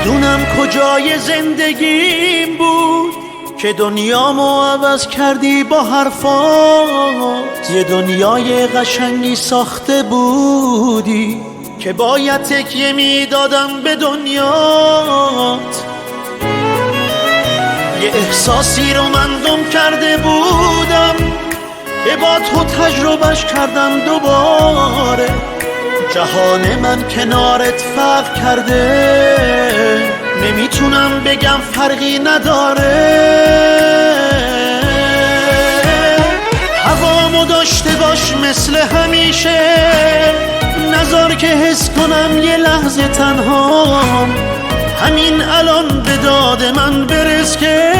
نمیدونم کجای زندگیم بود که دنیامو عوض کردی با حرفات. یه دنیای قشنگی ساخته بودی که باید تکیه میدادم به دنیات. یه احساسی رو من دم کرده بودم که با تو تجربهش کردم دوباره. جهان من کنارت فرق کرده، نمیتونم بگم فرقی نداره. هوامو داشته باش مثل همیشه، نذار که حس کنم یه لحظه تنهام. همین الان به داد من برس که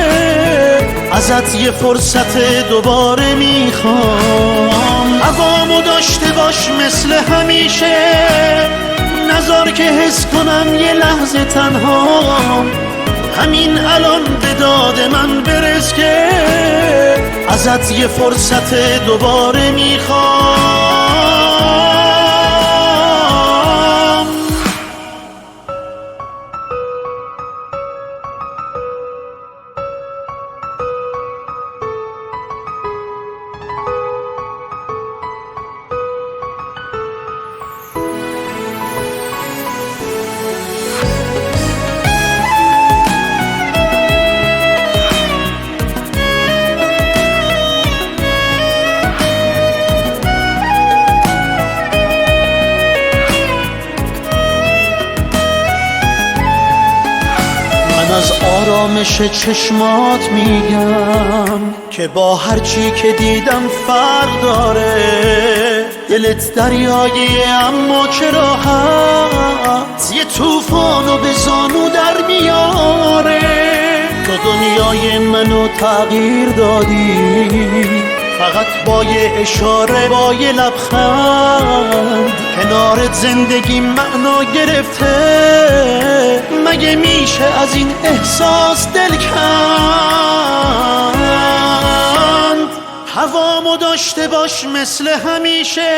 ازت یه فرصت دوباره میخوام. هوامو داشته باش مثل همیشه، نذار که حس کنم یه لحظه تنهام. همین الان به داد من برس که ازت یه فرصت دوباره میخوام. از آرامش چشمات میگم که با هرچی که دیدم فرق داره. دلت دریاییه اما چه راحت، یه طوفانو به زانو در میاره. تو دنیای منو تغییر دادی، فقط با یه اشاره، با یه لبخند. کنارت زندگی معنا گرفته، مگه میشه از این احساس دل کند؟ هوامو داشته باش مثل همیشه،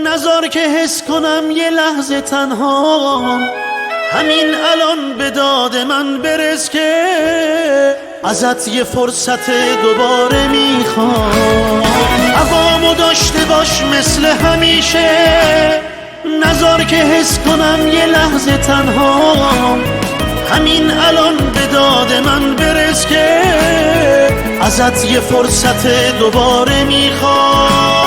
نذار که حس کنم یه لحظه تنهام. همین الان به داد من برس که ازت یه فرصت دوباره میخوام. هوامو داشته باش مثل همیشه، نذار که حس کنم یه لحظه تنهام. همین الان به داد من برس که ازت یه فرصت دوباره میخوام.